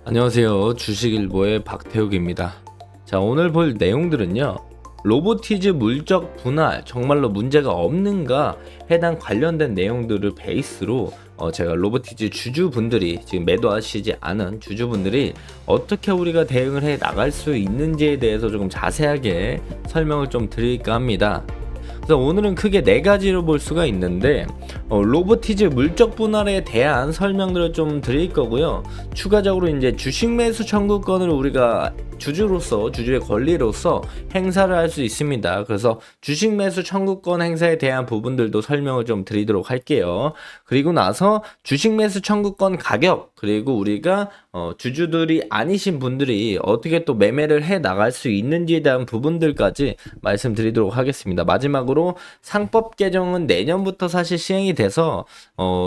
안녕하세요. 주식일보의 박태욱입니다. 자, 오늘 볼 내용들은요. 로보티즈 물적 분할 정말로 문제가 없는가 해당 관련된 내용들을 베이스로 제가 로보티즈 주주분들이 지금 매도하시지 않은 주주분들이 어떻게 우리가 대응을 해 나갈 수 있는지에 대해서 조금 자세하게 설명을 좀 드릴까 합니다. 그래서 오늘은 크게 네 가지로 볼 수가 있는데 로보티즈 물적 분할에 대한 설명들을 좀 드릴 거고요. 추가적으로 이제 주식 매수 청구권을 우리가 주주로서 주주의 권리로서 행사를 할 수 있습니다. 그래서 주식 매수 청구권 행사에 대한 부분들도 설명을 좀 드리도록 할게요. 그리고 나서 주식 매수 청구권 가격, 그리고 우리가 주주들이 아니신 분들이 어떻게 또 매매를 해 나갈 수 있는지에 대한 부분들까지 말씀드리도록 하겠습니다. 마지막으로 상법 개정은 내년부터 사실 시행이 돼서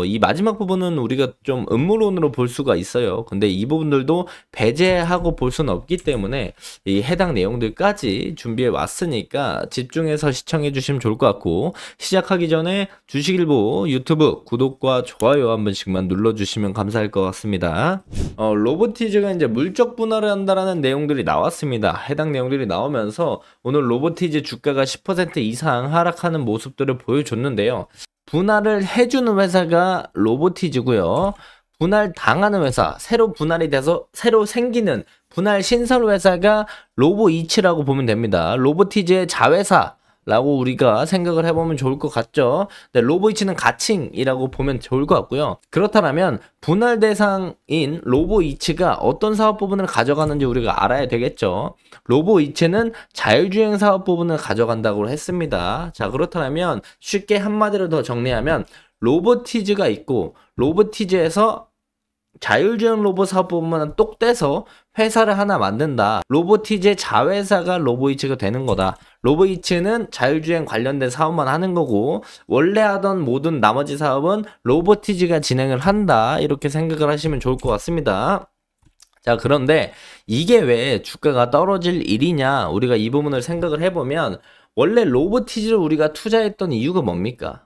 이 마지막 부분은 우리가 좀 음모론으로 볼 수가 있어요. 근데 이 부분들도 배제하고 볼 수는 없기 때문에 이 해당 내용들까지 준비해 왔으니까 집중해서 시청해 주시면 좋을 것 같고, 시작하기 전에 주식일보 유튜브 구독과 좋아요 한 번씩만 눌러주시면 감사할 것 같습니다. 로보티즈가 이제 물적 분할을 한다라는 내용들이 나왔습니다. 해당 내용들이 나오면서 오늘 로보티즈 주가가 10% 이상 하락하는 모습들을 보여줬는데요. 분할을 해주는 회사가 로보티즈고요. 분할 당하는 회사, 새로 분할이 돼서 새로 생기는 분할 신설 회사가 로보이츠라고 보면 됩니다. 로보티즈의 자회사라고 우리가 생각을 해보면 좋을 것 같죠. 네, 로보이츠는 가칭이라고 보면 좋을 것 같고요. 그렇다면 분할 대상인 로보이츠가 어떤 사업 부분을 가져가는지 우리가 알아야 되겠죠. 로보이츠는 자율주행 사업 부분을 가져간다고 했습니다. 자, 그렇다면 쉽게 한마디로 더 정리하면 로보티즈가 있고, 로보티즈에서 자율주행 로봇 사업 부분만 똑 떼서 회사를 하나 만든다. 로보티즈의 자회사가 로보이츠가 되는 거다. 로보이츠는 자율주행 관련된 사업만 하는 거고, 원래 하던 모든 나머지 사업은 로보티즈가 진행을 한다. 이렇게 생각을 하시면 좋을 것 같습니다. 자, 그런데 이게 왜 주가가 떨어질 일이냐, 우리가 이 부분을 생각을 해보면, 원래 로보티즈를 우리가 투자했던 이유가 뭡니까?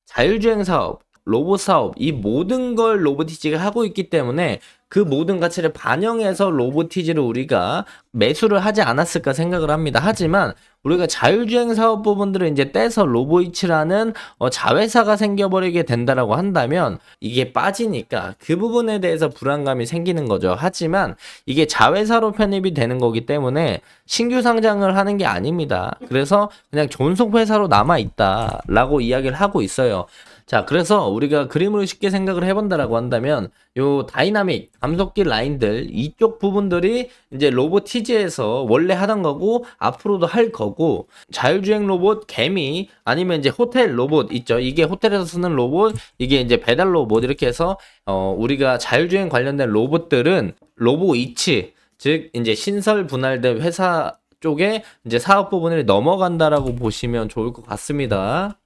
자율주행 사업, 로봇 사업, 이 모든 걸 로보티즈가 하고 있기 때문에 그 모든 가치를 반영해서 로보티즈를 우리가 매수를 하지 않았을까 생각을 합니다. 하지만 우리가 자율주행 사업 부분들을 이제 떼서 로보이츠라는 자회사가 생겨버리게 된다라고 한다면 이게 빠지니까 그 부분에 대해서 불안감이 생기는 거죠. 하지만 이게 자회사로 편입이 되는 거기 때문에 신규 상장을 하는 게 아닙니다. 그래서 그냥 존속회사로 남아있다라고 이야기를 하고 있어요. 자, 그래서 우리가 그림으로 쉽게 생각을 해본다라고 한다면 요 다이나믹 감속기 라인들, 이쪽 부분들이 이제 로보티즈에서 원래 하던 거고 앞으로도 할 거고, 자율주행 로봇 개미 아니면 이제 호텔 로봇 있죠. 이게 호텔에서 쓰는 로봇, 이게 이제 배달 로봇, 이렇게 해서 우리가 자율주행 관련된 로봇들은 로보이츠, 즉 이제 신설 분할된 회사 쪽에 이제 사업 부분을 넘어간다라고 보시면 좋을 것 같습니다.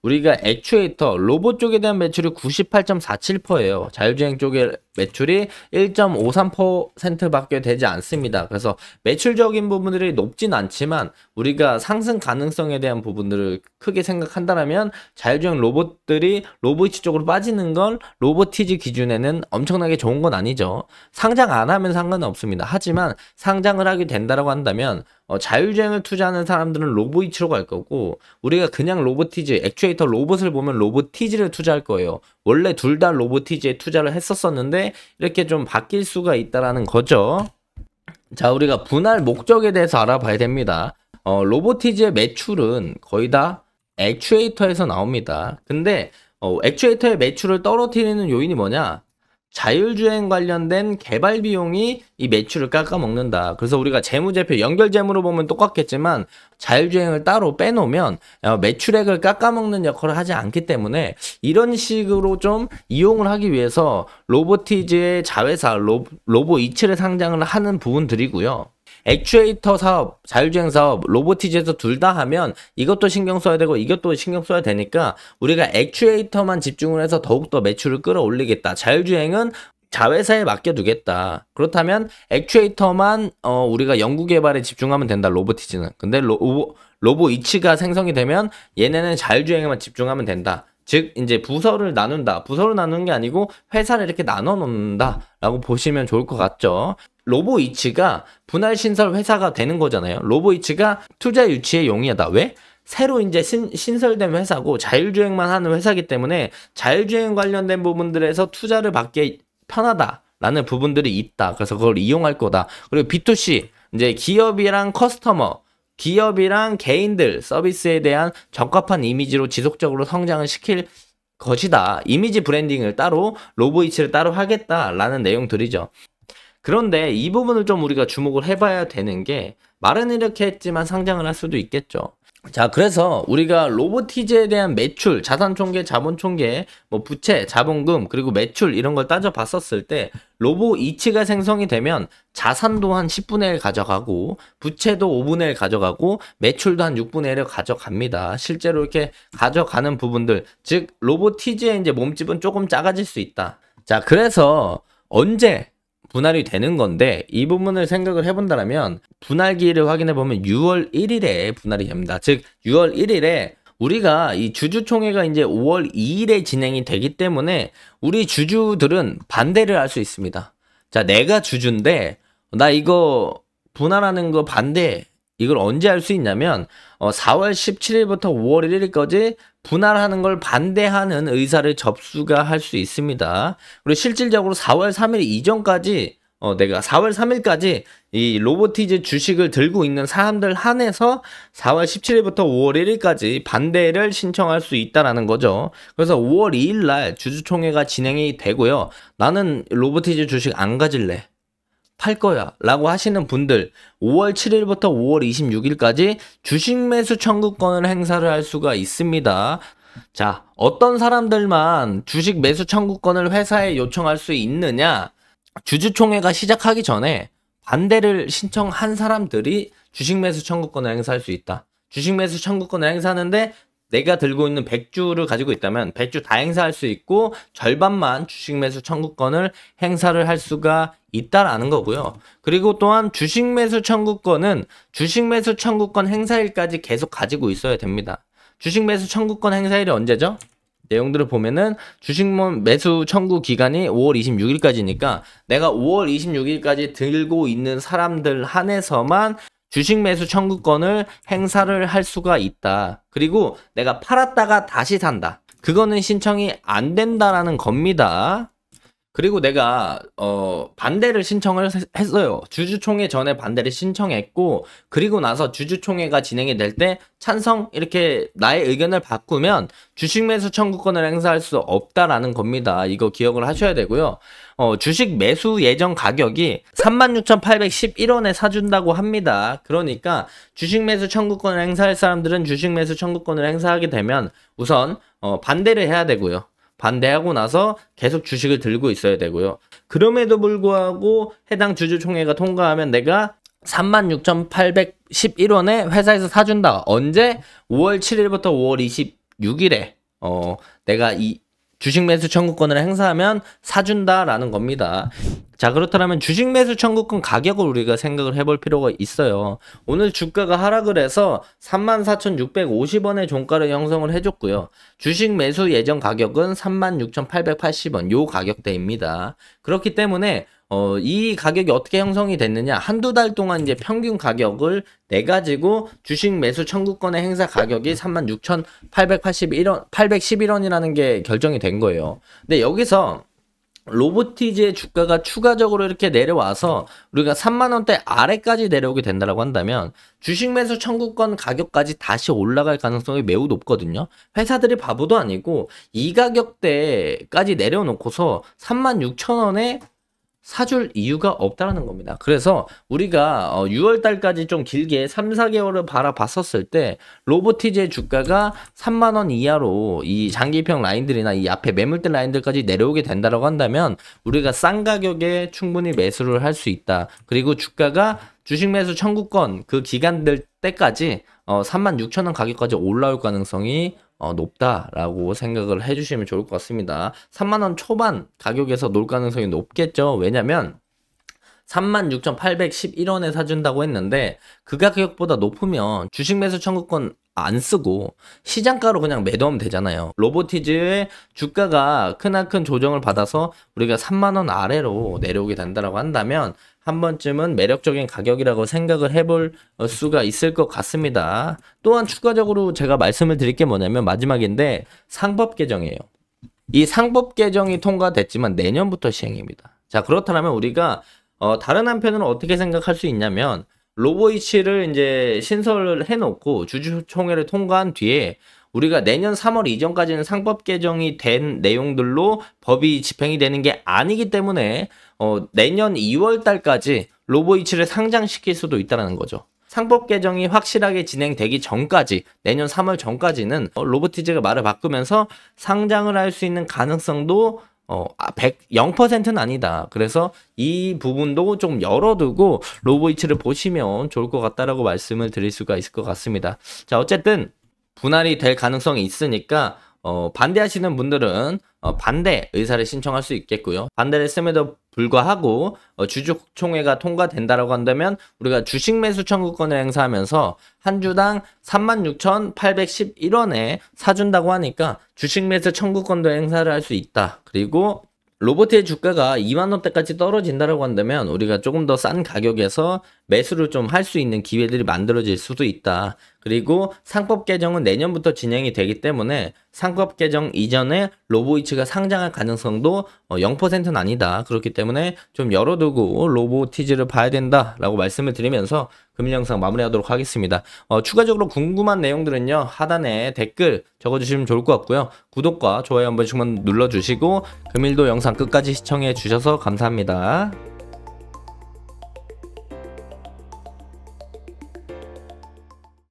우리가 액추에이터, 로봇 쪽에 대한 매출이 98.47%예요. 자율주행 쪽의 매출이 1.53%밖에 되지 않습니다. 그래서 매출적인 부분들이 높진 않지만 우리가 상승 가능성에 대한 부분들을 크게 생각한다면 자율주행 로봇들이 로보이츠 쪽으로 빠지는 건 로보티즈 기준에는 엄청나게 좋은 건 아니죠. 상장 안 하면 상관은 없습니다. 하지만 상장을 하게 된다라고 한다면 자율주행을 투자하는 사람들은 로보이츠로 갈 거고, 우리가 그냥 로보티즈, 액추에이터 로봇을 보면 로보티즈를 투자할 거예요. 원래 둘 다 로보티즈에 투자를 했었었는데 이렇게 좀 바뀔 수가 있다라는 거죠. 자, 우리가 분할 목적에 대해서 알아봐야 됩니다. 로보티즈의 매출은 거의 다 액추에이터에서 나옵니다. 근데 액추에이터의 매출을 떨어뜨리는 요인이 뭐냐? 자율주행 관련된 개발 비용이 이 매출을 깎아먹는다. 그래서 우리가 재무제표, 연결재무로 보면 똑같겠지만 자율주행을 따로 빼놓으면 매출액을 깎아먹는 역할을 하지 않기 때문에 이런 식으로 좀 이용을 하기 위해서 로보티즈의 자회사, 로보이츠를 상장을 하는 부분들이고요. 액추에이터 사업, 자율주행 사업, 로보티즈에서 둘 다 하면 이것도 신경 써야 되고 이것도 신경 써야 되니까 우리가 액추에이터만 집중을 해서 더욱더 매출을 끌어올리겠다. 자율주행은 자회사에 맡겨두겠다. 그렇다면 액추에이터만 우리가 연구개발에 집중하면 된다, 로보티즈는. 근데 로보이츠가 생성이 되면 얘네는 자율주행에만 집중하면 된다. 즉 이제 부서를 나눈다. 부서를 나누는 게 아니고 회사를 이렇게 나눠 놓는다라고 보시면 좋을 것 같죠. 로보이츠가 분할 신설 회사가 되는 거잖아요. 로보이츠가 투자 유치에 용이하다. 왜? 새로 이제 신설된 회사고 자율주행만 하는 회사이기 때문에 자율주행 관련된 부분들에서 투자를 받기 편하다라는 부분들이 있다. 그래서 그걸 이용할 거다. 그리고 B2C 이제 기업이랑 커스터머, 기업이랑 개인들 서비스에 대한 적합한 이미지로 지속적으로 성장을 시킬 것이다. 이미지 브랜딩을 따로 로보이츠를 따로 하겠다라는 내용들이죠. 그런데 이 부분을 좀 우리가 주목을 해봐야 되는 게 말은 이렇게 했지만 상장을 할 수도 있겠죠. 자, 그래서 우리가 로보티즈에 대한 매출, 자산 총계, 자본 총계, 뭐 부채, 자본금, 그리고 매출 이런 걸 따져봤었을 때 로보이츠가 생성이 되면 자산도 한 10분의 1 가져가고 부채도 5분의 1 가져가고 매출도 한 6분의 1을 가져갑니다. 실제로 이렇게 가져가는 부분들, 즉 로보티즈의 이제 몸집은 조금 작아질 수 있다. 자, 그래서 언제 분할이 되는 건데 이 부분을 생각을 해본다면 분할기를 확인해 보면 6월 1일에 분할이 됩니다. 즉 6월 1일에 우리가 이 주주총회가 이제 5월 2일에 진행이 되기 때문에 우리 주주들은 반대를 할 수 있습니다. 자, 내가 주주인데 나 이거 분할하는 거 반대. 이걸 언제 할 수 있냐면 4월 17일부터 5월 1일까지 분할하는 걸 반대하는 의사를 접수가 할 수 있습니다. 그리고 실질적으로 4월 3일 이전까지 내가 4월 3일까지 이 로보티즈 주식을 들고 있는 사람들 한해서 4월 17일부터 5월 1일까지 반대를 신청할 수 있다라는 거죠. 그래서 5월 2일 날 주주총회가 진행이 되고요. 나는 로보티즈 주식 안 가질래. 팔 거야 라고 하시는 분들 5월 7일부터 5월 26일까지 주식 매수 청구권을 행사를 할 수가 있습니다. 자, 어떤 사람들만 주식 매수 청구권을 회사에 요청할 수 있느냐? 주주총회가 시작하기 전에 반대를 신청한 사람들이 주식 매수 청구권을 행사할 수 있다. 주식 매수 청구권을 행사하는데 내가 들고 있는 100주를 가지고 있다면 100주 다 행사할 수 있고 절반만 주식 매수 청구권을 행사를 할 수가 있다라는 거고요. 그리고 또한 주식 매수 청구권은 주식 매수 청구권 행사일까지 계속 가지고 있어야 됩니다. 주식 매수 청구권 행사일이 언제죠? 내용들을 보면은 주식 매수 청구 기간이 5월 26일까지니까 내가 5월 26일까지 들고 있는 사람들 한해서만 주식 매수 청구권을 행사를 할 수가 있다. 그리고 내가 팔았다가 다시 산다. 그거는 신청이 안 된다라는 겁니다. 그리고 내가 반대를 신청을 했어요. 주주총회 전에 반대를 신청했고 그리고 나서 주주총회가 진행이 될 때 찬성 이렇게 나의 의견을 바꾸면 주식 매수 청구권을 행사할 수 없다라는 겁니다. 이거 기억을 하셔야 되고요. 주식 매수 예정 가격이 36,811원에 사준다고 합니다. 그러니까 주식 매수 청구권을 행사할 사람들은 주식 매수 청구권을 행사하게 되면 우선 반대를 해야 되고요. 반대하고 나서 계속 주식을 들고 있어야 되고요. 그럼에도 불구하고 해당 주주총회가 통과하면 내가 36,811원에 회사에서 사준다. 언제? 5월 7일부터 5월 26일에 내가 이 주식 매수 청구권을 행사하면 사준다라는 겁니다. 자, 그렇다면 주식 매수 청구권 가격을 우리가 생각을 해볼 필요가 있어요. 오늘 주가가 하락을 해서 34,650원의 종가를 형성을 해줬고요. 주식 매수 예정 가격은 36,880원 요 가격대입니다. 그렇기 때문에 이 가격이 어떻게 형성이 됐느냐, 한두 달 동안 이제 평균 가격을 내가지고 주식 매수 청구권의 행사 가격이 36,811원이라는 게 결정이 된 거예요. 근데 여기서 로보티즈의 주가가 추가적으로 이렇게 내려와서 우리가 3만원대 아래까지 내려오게 된다고 한다면 주식 매수 청구권 가격까지 다시 올라갈 가능성이 매우 높거든요. 회사들이 바보도 아니고 이 가격대까지 내려놓고서 36,000원에 사줄 이유가 없다라는 겁니다. 그래서 우리가 6월달까지 좀 길게 3, 4개월을 바라봤었을 때 로보티즈의 주가가 3만원 이하로 이 장기평 라인들이나 이 앞에 매물대 라인들까지 내려오게 된다라고 한다면 우리가 싼 가격에 충분히 매수를 할 수 있다. 그리고 주가가 주식 매수 청구권 그 기간들 때까지 36,000원 가격까지 올라올 가능성이 높다라고 생각을 해주시면 좋을 것 같습니다. 3만원 초반 가격에서 놀 가능성이 높겠죠. 왜냐면 36,811원에 사준다고 했는데 그 가격보다 높으면 주식 매수 청구권 안 쓰고 시장가로 그냥 매도하면 되잖아요. 로보티즈의 주가가 크나큰 조정을 받아서 우리가 3만원 아래로 내려오게 된다고 한다면 한 번쯤은 매력적인 가격이라고 생각을 해볼 수가 있을 것 같습니다. 또한 추가적으로 제가 말씀을 드릴 게 뭐냐면 마지막인데 상법 개정이에요. 이 상법 개정이 통과됐지만 내년부터 시행입니다. 자, 그렇다면 우리가 다른 한편으로 어떻게 생각할 수 있냐면 로보이치를 이제 신설을 해놓고 주주총회를 통과한 뒤에 우리가 내년 3월 이전까지는 상법 개정이 된 내용들로 법이 집행이 되는 게 아니기 때문에 내년 2월 달까지 로보이치를 상장시킬 수도 있다는 거죠. 상법 개정이 확실하게 진행되기 전까지 내년 3월 전까지는 로보티즈가 말을 바꾸면서 상장을 할 수 있는 가능성도 0%는 아니다. 그래서 이 부분도 좀 열어두고 로보이치를 보시면 좋을 것 같다라고 말씀을 드릴 수가 있을 것 같습니다. 자, 어쨌든 분할이 될 가능성이 있으니까 반대하시는 분들은 반대 의사를 신청할 수 있겠고요. 반대를 했음에도 불구하고 주주총회가 통과된다라고 한다면 우리가 주식 매수 청구권을 행사하면서 한 주당 36,811원에 사준다고 하니까 주식 매수 청구권도 행사를 할 수 있다. 그리고 로보트의 주가가 2만원대까지 떨어진다라고 한다면 우리가 조금 더 싼 가격에서 매수를 좀 할 수 있는 기회들이 만들어질 수도 있다. 그리고 상법 개정은 내년부터 진행이 되기 때문에 상법 개정 이전에 로보이치가 상장할 가능성도 0%는 아니다. 그렇기 때문에 좀 열어두고 로보티즈를 봐야 된다라고 말씀을 드리면서 금일 영상 마무리하도록 하겠습니다. 추가적으로 궁금한 내용들은요 하단에 댓글 적어주시면 좋을 것 같고요. 구독과 좋아요 한 번씩만 눌러주시고 금일도 영상 끝까지 시청해 주셔서 감사합니다.